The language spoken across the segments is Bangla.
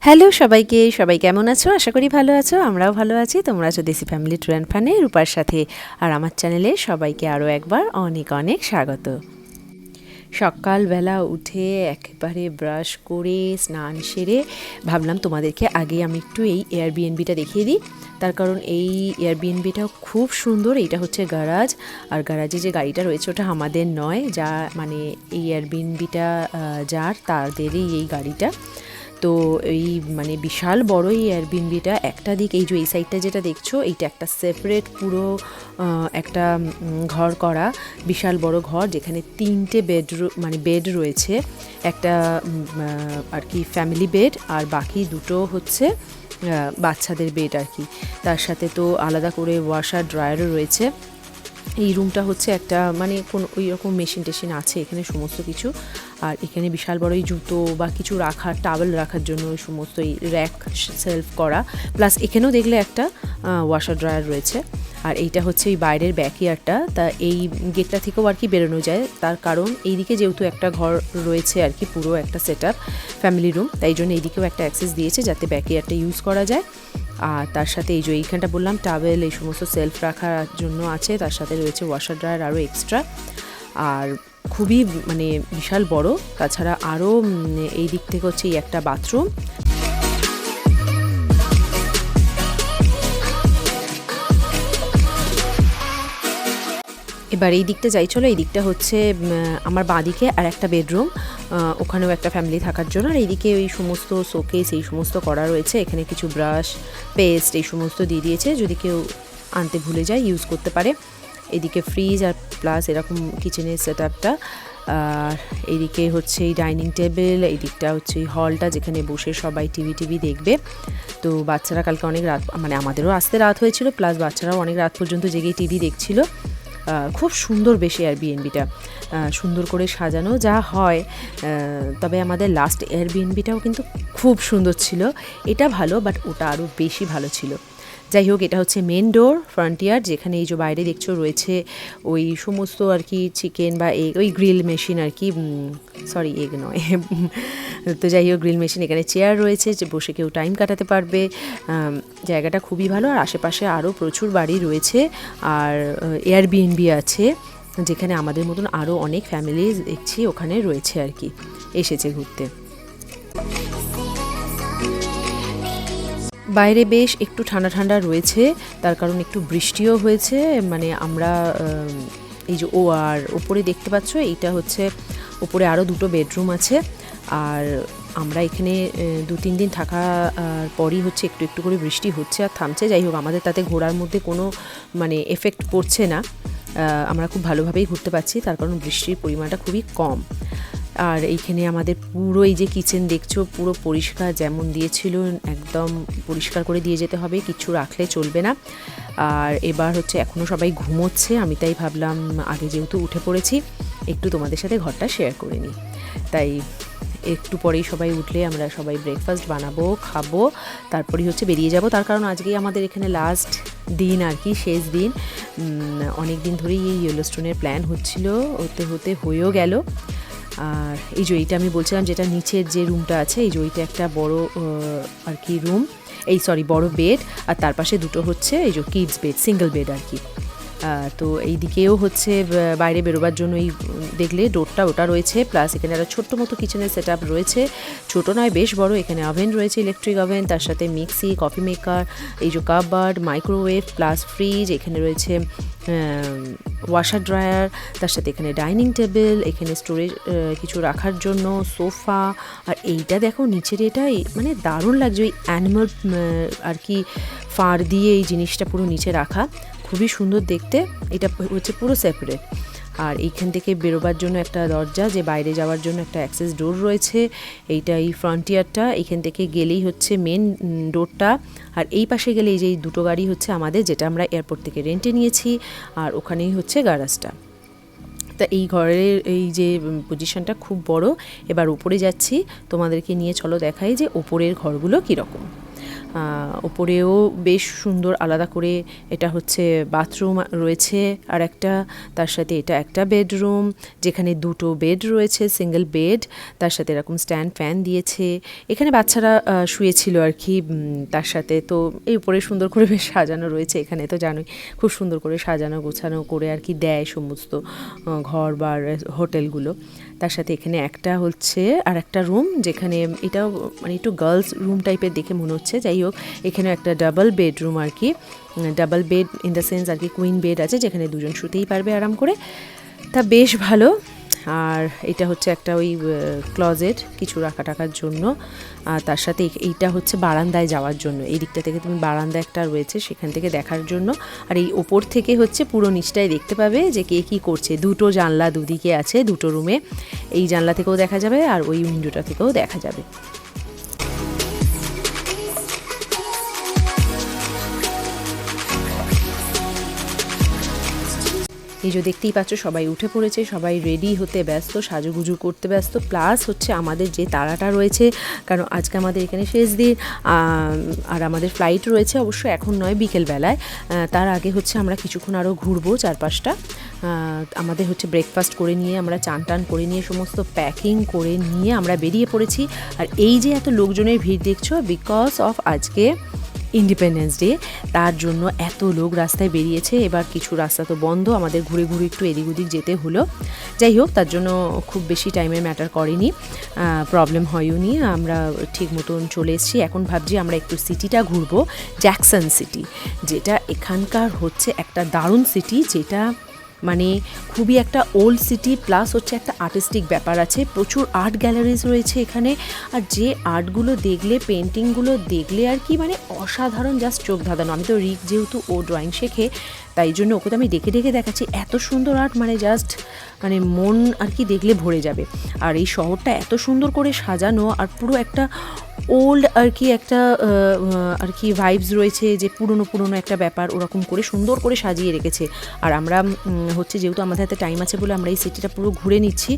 হ্যালো সবাইকে, সবাই কেমন আছো? আশা করি ভালো আছো। আমরাও ভালো আছি। তোমরা আছো দেশি ফ্যামিলি ট্যুর অ্যান্ড ফানে রূপার সাথে। আর আমার চ্যানেলে সবাইকে আরও একবার অনেক অনেক স্বাগত। সকালবেলা উঠে একেবারে ব্রাশ করে স্নান সেরে ভাবলাম তোমাদেরকে আগে আমি একটু এই এয়ারবিএনবিটা দেখিয়ে দিই। তার কারণ এই এয়ারবিএনবিটা খুব সুন্দর। এইটা হচ্ছে গ্যারাজ, আর গ্যারাজে যে গাড়িটা রয়েছে ওটা আমাদের নয়, যা মানে এই এয়ারবিএনবিটা যার তাদেরই এই গাড়িটা। তো এই মানে বিশাল বড় এই এয়ারবিএনবিটা। একটা দিক এই যে এই সাইডটা যেটা দেখছো, এইটা একটা সেপারেট পুরো একটা ঘর করা, বিশাল বড় ঘর, যেখানে 3টে বেডরুম মানে বেড রয়েছে। একটা আর কি ফ্যামিলি বেড, আর বাকি দুটো হচ্ছে বাচ্চাদের বেড আর কি। তার সাথে তো আলাদা করে ওয়াশার ড্রায়ারও রয়েছে। এই রুমটা হচ্ছে একটা মানে কোনো ওই রকম মেশিন টেশিন আছে এখানে সমস্ত কিছু। আর এখানে বিশাল বড় এই জুতো বা কিছু রাখার, টাওয়েল রাখার জন্য ওই সমস্ত এই র্যাক সেলফ করা, প্লাস এখানেও দেখলে একটা ওয়াশার ড্রায়ার রয়েছে। আর এইটা হচ্ছে এই বাইরের ব্যাকইয়ার্ডটা। তা এই গেটটা থেকেও আর কি বেরোনো যায়, তার কারণ এইদিকে যেহেতু একটা ঘর রয়েছে আর কি, পুরো একটা সেট আপ ফ্যামিলি রুম, তাই জন্য এইদিকেও একটা অ্যাক্সেস দিয়েছে যাতে ব্যাকইয়ার্ডটা ইউজ করা যায়। আর তার সাথে এই যে এইখানটা বললাম টাওয়েল, এই সমস্ত সেলফ রাখার জন্য আছে। তার সাথে রয়েছে ওয়াশার ড্রায়ার আরও এক্সট্রা, আর খুবই মানে বিশাল বড়। তাছাড়া আরও এই দিক থেকে হচ্ছে এই একটা বাথরুম। এবার এই দিকটা যাই চলো, এই দিকটা হচ্ছে আমার বাঁদিকে আর একটা বেডরুম, ওখানেও একটা ফ্যামিলি থাকার জন্য। আর এইদিকে ওই সমস্ত শোকেস এই সমস্ত করা রয়েছে। এখানে কিছু ব্রাশ, পেস্ট এই সমস্ত দিয়ে দিয়েছে, যদি কেউ আনতে ভুলে যায় ইউজ করতে পারে। এদিকে ফ্রিজ আর প্লাস এরকম কিচেনের সেট আপটা। আর এইদিকে হচ্ছে এই ডাইনিং টেবিল, এই দিকটা হচ্ছে এই হলটা যেখানে বসে সবাই টিভি দেখবে। তো বাচ্চারা কালকে অনেক রাত, মানে আমাদেরও আসতে রাত হয়েছিল, প্লাস বাচ্চারাও অনেক রাত পর্যন্ত জেগে টিভি দেখছিল। খুব সুন্দর বেশি এয়ারবিএনবিটা, সুন্দর করে সাজানো যা হয়। তবে আমাদের লাস্ট এয়ারবিএনবিটাও কিন্তু খুব সুন্দর ছিল। এটা ভালো, বাট ওটা আরও বেশি ভালো ছিল। যাই হোক, এটা হচ্ছে মেন ডোর ফ্রন্টিয়ার, যেখানে এই যে বাইরে দেখছো রয়েছে ওই সমস্ত আর কি চিকেন বা এগ, ওই গ্রিল মেশিন আর কি, সরি এগ নয়। তো যাই হোক, গ্রিল মেশিন, এখানে চেয়ার রয়েছে যে বসে কেউ টাইম কাটাতে পারবে। জায়গাটা খুবই ভালো। আর আশেপাশে আরও প্রচুর বাড়ি রয়েছে, আর এয়ারবিএনবি আছে, যেখানে আমাদের মতন আরও অনেক ফ্যামিলি দেখছি ওখানে রয়েছে আর কি, এসেছে ঘুরতে। বাইরে বেশ একটু ঠান্ডা ঠান্ডা রয়েছে, তার কারণ একটু বৃষ্টিও হয়েছে। মানে আমরা এই যে আর ওপরে দেখতে পাচ্ছ, এইটা হচ্ছে ওপরে আরও দুটো বেডরুম আছে। আর আমরা এখানে 2-3 দিন থাকার পরই হচ্ছে একটু একটু করে বৃষ্টি হচ্ছে আর থামছে। যাই হোক, আমাদের তাতে ঘোরার মধ্যে কোনো মানে এফেক্ট পড়ছে না। আমরা খুব ভালোভাবেই ঘুরতে পারছি, তার কারণ বৃষ্টির পরিমাণটা খুবই কম। আর এইখানে আমাদের পুরো এই যে কিচেন দেখছো, পুরো পরিষ্কার, যেমন দিয়েছিল একদম পরিষ্কার করে দিয়ে যেতে হবে, কিছু রাখলে চলবে না। আর এবার হচ্ছে এখনও সবাই ঘুমোচ্ছে, আমি তাই ভাবলাম আগে যেহেতু উঠে পড়েছি একটু তোমাদের সাথে ঘরটা শেয়ার করে নিই। তাই একটু পরেই সবাই উঠলে আমরা সবাই ব্রেকফাস্ট বানাবো, খাবো, তারপরেই হচ্ছে বেরিয়ে যাব। তার কারণ আজকেই আমাদের এখানে লাস্ট দিন আর কি, শেষ দিন। অনেক দিন ধরেই এই ইয়েলোস্টোনের প্ল্যান হচ্ছিল, হতে হয়েও গেল। আর এই যে এইটা আমি বলছিলাম, যেটা নিচের যে রুমটা আছে, এই যে ওইটা একটা বড় আর কি রুম, এই সরি বড় বেড, আর তার পাশে দুটো হচ্ছে এই যে কিডস বেড, সিঙ্গেল বেড আর কি। তো এই দিকেও হচ্ছে বাইরে বেরোবার জন্য এই দেখলে ডোরটা ওটা রয়েছে, প্লাস এখানে একটা ছোট্ট মতো কিচেনের সেট আপ রয়েছে, ছোটো নয় বেশ বড়। এখানে ওভেন রয়েছে, ইলেকট্রিক ওভেন, তার সাথে মিক্সি, কফি মেকার, এই যে কাপবোর্ড, মাইক্রোওয়েভ, প্লাস ফ্রিজ, এখানে রয়েছে ওয়াশার ড্রায়ার, তার সাথে এখানে ডাইনিং টেবিল, এখানে স্টোরেজ কিছু রাখার জন্য সোফা। আর এইটা দেখো নিচের, এটা মানে দারুণ লাগছে, ওই অ্যানিমাল আর কি ফার দিয়ে এই জিনিসটা পুরো নিচে রাখা, খুবই সুন্দর দেখতে। এটা হচ্ছে পুরো সেপারেট। আর এইখান থেকে বেরোবার জন্য একটা দরজা, যে বাইরে যাওয়ার জন্য একটা অ্যাক্সেস ডোর রয়েছে। এইটা এই ফ্রন্টিয়ারটা, এইখান থেকে গেলেই হচ্ছে মেন ডোরটা। আর এই পাশে গেলে এই যে দুটো গাড়ি হচ্ছে আমাদের, যেটা আমরা এয়ারপোর্ট থেকে রেন্টে নিয়েছি, আর ওখানেই হচ্ছে গ্যারাজটা। তা এই ঘরের এই যে পজিশনটা খুব বড়। এবার উপরে যাচ্ছি, তোমাদেরকে নিয়ে চলো দেখাই যে ওপরের ঘরগুলো কীরকম। ওপরেও বেশ সুন্দর আলাদা করে এটা হচ্ছে বাথরুম রয়েছে, আর একটা তার সাথে এটা একটা বেডরুম যেখানে দুটো বেড রয়েছে, সিঙ্গেল বেড, তার সাথে এরকম স্ট্যান্ড ফ্যান দিয়েছে। এখানে বাচ্চারা শুয়েছিল আর কি, তার সাথে তো এই উপরে সুন্দর করে বেশ সাজানো রয়েছে। এখানে তো জানোই খুব সুন্দর করে সাজানো গোছানো করে আর কি দেয় সমস্ত ঘর বা হোটেলগুলো। তার সাথে এখানে একটা হচ্ছে আর একটা রুম, যেখানে এটাও মানে একটু গার্লস রুম টাইপের দেখে মনে হচ্ছে। যাই হোক, এখানেও একটা ডাবল বেডরুম আর কি, double bed in the sense আর কি কুইন বেড আছে, যেখানে দুজন শুতেই পারবে আরাম করে। তা বেশ ভালো। আর এটা হচ্ছে একটা ওই ক্লজেট কিছু রাখার জন্য, আর তার সাথে এইটা হচ্ছে বারান্দায় যাওয়ার জন্য। এই দিকটা থেকে তুমি বারান্দা একটা রয়েছে সেখান থেকে দেখার জন্য, আর এই ওপর থেকে হচ্ছে পুরো নিচটায় দেখতে পাবে যে কে কী করছে। দুটো জানলা দুদিকে আছে দুটো রুমে, এই জানলা থেকেও দেখা যাবে আর ওই উইন্ডোটা থেকেও দেখা যাবে। এই যে দেখতেই পাচ্ছ সবাই উঠে পড়েছে, সবাই রেডি হতে ব্যস্ত, সাজুগুজু করতে ব্যস্ত। প্লাস হচ্ছে আমাদের যে তাড়াটা রয়েছে, কারণ আজকে আমাদের এখানে শেষ দিন আর আমাদের ফ্লাইট রয়েছে অবশ্য এখন নয়, বিকেলবেলায়। তার আগে হচ্ছে আমরা কিছুক্ষণ আরও ঘুরবো চারপাশটা। আমাদের হচ্ছে ব্রেকফাস্ট করে নিয়ে আমরা চান টান করে নিয়ে সমস্ত প্যাকিং করে নিয়ে আমরা বেরিয়ে পড়েছি। আর এই যে এত লোকজনের ভিড় দেখছো, বিকজ অফ আজকে ইন্ডিপেন্ডেন্স ডে, তার জন্য এত লোক রাস্তায় বেরিয়েছে। এবার কিছু রাস্তা তো বন্ধ, আমাদের ঘুরে ঘুরে একটু এদিক ওদিক যেতে হলো। যাই হোক, তার জন্য খুব বেশি টাইমের ম্যাটার করেনি, প্রবলেম হয়ওনি, আমরা ঠিক মতন চলে এসেছি। এখন ভাবছি আমরা একটু সিটিটা ঘুরবো, জ্যাকসন সিটি, যেটা এখানকার হচ্ছে একটা দারুণ সিটি, যেটা মানে খুবই একটা ওল্ড সিটি, প্লাস হচ্ছে একটা আর্টিস্টিক ব্যাপার আছে, প্রচুর আর্ট গ্যালারিজ রয়েছে এখানে। আর যে আর্টগুলো দেখলে, পেন্টিংগুলো দেখলে আর কি মানে অসাধারণ, জাস্ট চোখ ধাঁধানো। আমি তো রিক যেহেতু ও ড্রয়িং শেখে, তাই জন্য ওকে তো আমি ডেকে ডেকে দেখাচ্ছি, এত সুন্দর আর্ট, মানে জাস্ট মানে মন আর কি দেখলে ভরে যাবে। আর এই শহরটা এত সুন্দর করে সাজানো, আর পুরো একটা ওল্ড আর কি একটা আর কি ভাইবস রয়েছে, যে পুরনো পুরনো একটা ব্যাপার ওরকম করে সুন্দর করে সাজিয়ে রেখেছে। আর আমরা হচ্ছে যেহেতু আমাদের হাতে টাইম আছে বলে আমরা এই সিটিটা পুরো ঘুরে নিচ্ছি।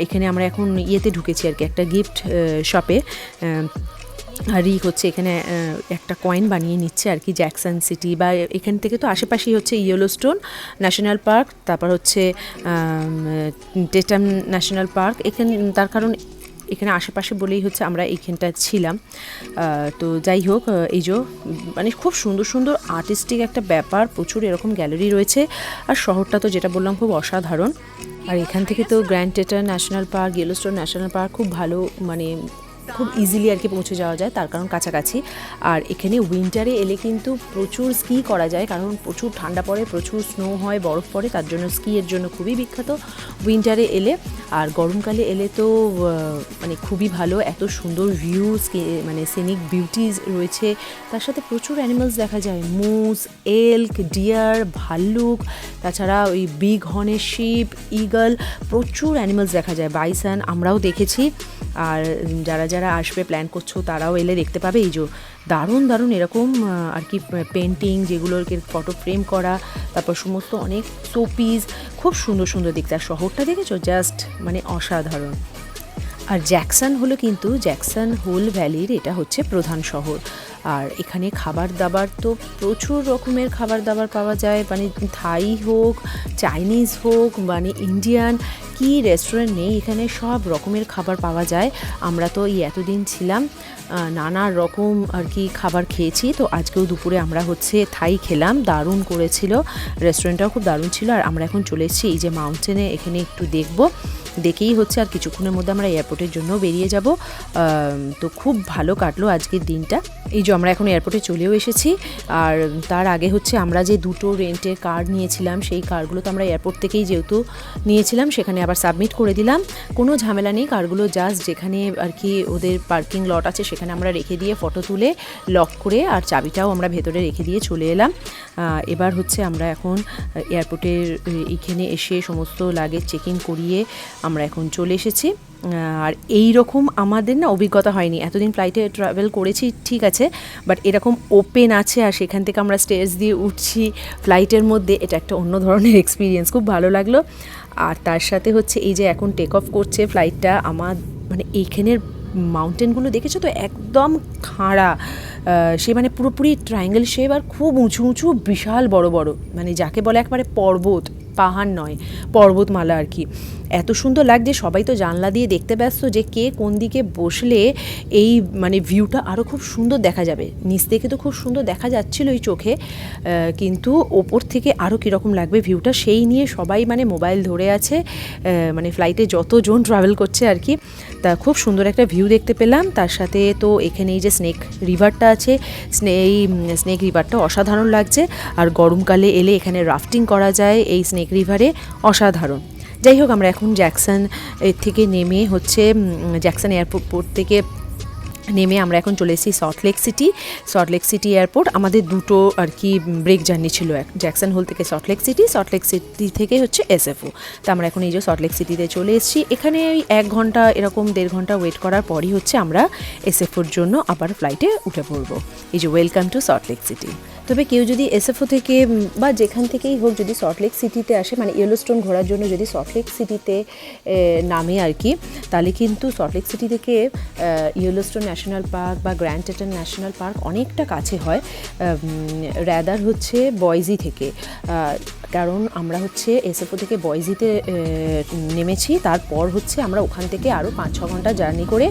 এখানে আমরা এখন ইয়েতে ঢুকেছি আর কি, একটা গিফট শপে। আর রিক হচ্ছে এখানে একটা কয়েন বানিয়ে নিচ্ছে আর কি, জ্যাকসন সিটি বা এখান থেকে তো আশেপাশেই হচ্ছে ইয়েলোস্টোন ন্যাশনাল পার্ক, তারপর হচ্ছে টেটাম ন্যাশনাল পার্ক। তার কারণ এখানে আশেপাশে বলেই হচ্ছে আমরা এইখানটা ছিলাম। তো যাই হোক, এই যে মানে খুব সুন্দর সুন্দর আর্টিস্টিক একটা ব্যাপার, প্রচুর এরকম গ্যালারি রয়েছে। আর শহরটা তো যেটা বললাম খুব অসাধারণ। আর এখান থেকে তো grand Teton national park, Yellowstone national park খুব ভালো, মানে খুব ইজিলি আর কি পৌঁছে যাওয়া যায়, তার কারণ কাছাকাছি। আর এখানে উইন্টারে এলে কিন্তু প্রচুর স্কি করা যায়, কারণ প্রচুর ঠান্ডা পড়ে, প্রচুর স্নো হয়, বরফ পড়ে, তার জন্য স্কিয়ের জন্য খুবই বিখ্যাত উইন্টারে এলে। আর গরমকালে এলে তো মানে খুবই ভালো, এত সুন্দর ভিউজ, মানে সিনিক বিউটিজ রয়েছে, তার সাথে প্রচুর অ্যানিমালস দেখা যায়, মুস, এল্ক, ডিয়ার, ভাল্লুক, তাছাড়া ওই বিগ হর্নের শিপ, ইগল, প্রচুর অ্যানিমালস দেখা যায়, বাইসন আমরাও দেখেছি। আর যারা যারা আসবে প্ল্যান করছো তারাও এলে দেখতে পাবে। এই যে দারুণ দারুণ এরকম আর কি পেন্টিং, যেগুলোকে ফটো ফ্রেম করা, তারপর সমস্ত অনেক শোপিস, খুব সুন্দর সুন্দর দেখতে। আর শহরটা দেখেছো, জাস্ট মানে অসাধারণ। আর জ্যাকসন হলো কিন্তু জ্যাকসন হোল ভ্যালির এটা হচ্ছে প্রধান শহর। আর এখানে খাবার দাবার তো প্রচুর রকমের খাবার দাবার পাওয়া যায়, মানে থাই হোক, চাইনিজ হোক, মানে ইন্ডিয়ান, কি রেস্টুরেন্ট নেই এখানে, সব রকমের খাবার পাওয়া যায়। আমরা তো এই এতদিন ছিলাম নানা রকম আর কি খাবার খেয়েছি, তো আজকেও দুপুরে আমরা হচ্ছে থাই খেলাম, দারুণ করেছিল, রেস্টুরেন্টটাও খুব দারুণ ছিল। আর আমরা এখন চলে এসেছি এই যে মাউন্টেনে, এখানে একটু দেখবো, দেখেই হচ্ছে আর কিছুক্ষণের মধ্যে আমরা এয়ারপোর্টের জন্য বেরিয়ে যাব। তো খুব ভালো কাটলো আজকের দিনটা। এই যে আমরা এখন এয়ারপোর্টে চলেও এসেছি। আর তার আগে হচ্ছে আমরা যে দুটো রেন্টের কার নিয়েছিলাম, সেই কারগুলো তো আমরা এয়ারপোর্ট থেকেই যেহেতু নিয়েছিলাম, সেখানে আবার সাবমিট করে দিলাম, কোনো ঝামেলা নেই। কারগুলো জাস্ট যেখানে আর কি ওদের পার্কিং লট আছে সেখানে আমরা রেখে দিয়ে ফটো তুলে লক করে, আর চাবিটাও আমরা ভেতরে রেখে দিয়ে চলে এলাম। এবার হচ্ছে আমরা এখন এয়ারপোর্টের এখানে এসে সমস্ত লাগেজ চেক ইন করিয়ে আমরা এখন চলে এসেছি। আর এই রকম আমাদের না অভিজ্ঞতা হয়নি, এতদিন ফ্লাইটে ট্রাভেল করেছি ঠিক আছে, বাট এরকম ওপেন আছে আর সেখান থেকে আমরা স্টেজ দিয়ে উঠছি ফ্লাইটের মধ্যে, এটা একটা অন্য ধরনের এক্সপিরিয়েন্স, খুব ভালো লাগলো। আর তার সাথে হচ্ছে এই যে এখন টেক অফ করছে ফ্লাইটটা, আমার মানে এইখানের মাউন্টেনগুলো দেখেছো তো, একদম খাড়া, সে মানে পুরোপুরি ট্রায়াঙ্গেল শেপ আর খুব উঁচু উঁচু বিশাল বড় বড়, মানে যাকে বলে একবারে পর্বত, পাহাড় নয় পর্বতমালা আর কি। এত সুন্দর লাগছে, সবাই তো জানলা দিয়ে দেখতে ব্যস্ত যে কে কোন দিকে বসলে এই মানে ভিউটা আরও খুব সুন্দর দেখা যাবে। নিচ থেকে তো খুব সুন্দর দেখা যাচ্ছিল এই চোখে, কিন্তু ওপর থেকে আরও কীরকম লাগবে ভিউটা সেই নিয়ে সবাই মানে মোবাইল ধরে আছে, মানে ফ্লাইটে যতজন ট্রাভেল করছে আর কি। তা খুব সুন্দর একটা ভিউ দেখতে পেলাম। তার সাথে তো এখানে এই যে স্নেক রিভারটা আছে, এই স্নেক রিভারটা অসাধারণ লাগছে। আর গরমকালে এলে এখানে রাফটিং করা যায় এই স্নেক রিভারে, অসাধারণ। যাই হোক, আমরা এখন জ্যাকসন থেকে নেমে হচ্ছে জ্যাকসন এয়ারপোর্ট থেকে নেমে আমরা এখন চলে এসেছি সল্টলেক সিটি এয়ারপোর্ট। আমাদের দুটো আর কি ব্রেক জার্নি ছিল, জ্যাকসন হোল থেকে সল্টলেক সিটি থেকে হচ্ছে এসএফও। তো আমরা এখন এই যে সল্টলেক সিটিতে চলে এসেছি। এখানে ওই 1 ঘন্টা এরকম 1.5 ঘন্টা ওয়েট করার পরই হচ্ছে আমরা এসএফওর জন্য আবার ফ্লাইটে উঠে পড়বো। এই যে ওয়েলকাম টু সল্টলেক সিটি। তবে কেউ যদি এসএফও থেকে বা যেখান থেকেই হোক যদি সল্টলেক সিটিতে আসে, মানে ইয়েলোস্টোন ঘোরার জন্য যদি সল্টলেক সিটিতে নামে আর কি, তাহলে কিন্তু সল্টলেক সিটি থেকে ইয়েলোস্টোন ন্যাশনাল পার্ক বা গ্র্যান্ড টেটন ন্যাশনাল পার্ক অনেকটা কাছে হয়, র্যাদার হচ্ছে বয়েজি থেকে। কারণ আমরা হচ্ছে এসএফও থেকে বয়েজিতে নেমেছি, তারপর হচ্ছে আমরা ওখান থেকে আরও 5-6 ঘন্টা জার্নি করে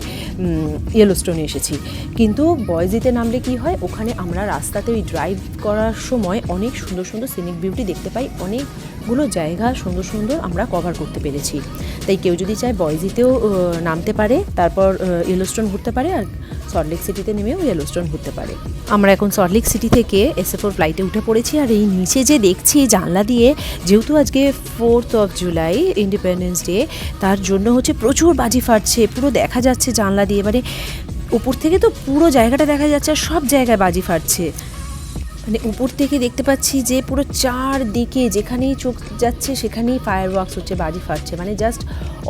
ইয়েলোস্টোনে এসেছি। কিন্তু বয়েজিতে নামলে কি হয়, ওখানে আমরা রাস্তাতে ওই ড্রাইভ করার সময় অনেক সুন্দর সুন্দর সিনিক বিউটি দেখতে পাই, অনেকগুলো জায়গা সুন্দর সুন্দর আমরা কভার করতে পেরেছি। তাই কেউ যদি চায় বয়েজিতেও নামতে পারে, তারপর ইয়েলোস্টোন ঘুরতে পারে, আর সল্টলেক সিটিতে নেমেও ইয়েলোস্টোন ঘুরতে পারে। আমরা এখন সল্টলেক সিটি থেকে এসএফওর ফ্লাইটে উঠে পড়েছি। আর এই নিচে যে দেখছি জানলা দিয়ে, যেহেতু আজকে 4th of July independence day, তার জন্য হচ্ছে প্রচুর বাজি ফাটছে, পুরো দেখা যাচ্ছে জানলা দিয়ে, মানে উপর থেকে তো পুরো জায়গাটা দেখা যাচ্ছে আর সব জায়গায় বাজি ফাটছে। মানে উপর থেকে দেখতে পাচ্ছি যে পুরো চারদিকে যেখানেই চোখ যাচ্ছে সেখানেই ফায়ার ওয়ার্কস হচ্ছে, বাজি ফাটছে, মানে জাস্ট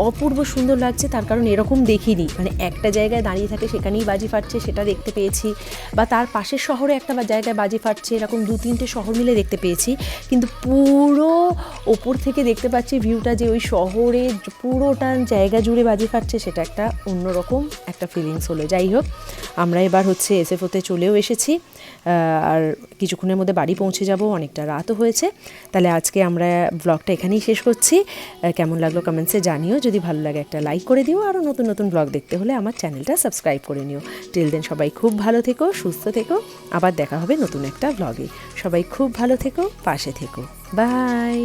অপূর্ব সুন্দর লাগছে। তার কারণ এরকম দেখিনি, মানে একটা জায়গায় দাঁড়িয়ে থাকে সেখানেই বাজি ফাটছে সেটা দেখতে পেয়েছি, বা তার পাশের শহরে একটা জায়গায় বাজি ফাটছে, এরকম 2-3টে শহর মিলে দেখতে পেয়েছি। কিন্তু পুরো ওপর থেকে দেখতে পাচ্ছি ভিউটা যে ওই শহরের পুরোটা জায়গা জুড়ে বাজি ফাটছে, সেটা একটা অন্যরকম একটা ফিলিংস হলো। যাই হোক, আমরা এবার হচ্ছে এসএফওতে চলেও এসেছি, আর কিছুক্ষণের মধ্যে বাড়ি পৌঁছে যাব, অনেকটা রাতও হয়েছে। তাহলে আজকে আমরা ব্লগটা এখানেই শেষ করছি। কেমন লাগলো কমেন্টসে জানিও, যদি ভালো লাগে একটা লাইক করে দিও, আরও নতুন নতুন ব্লগ দেখতে হলে আমার চ্যানেলটা সাবস্ক্রাইব করে নিও। টিল দেন সবাই খুব ভালো থেকো, সুস্থ থেকো, আবার দেখা হবে নতুন একটা ব্লগে। সবাই খুব ভালো থেকো, পাশে থেকো, বাই।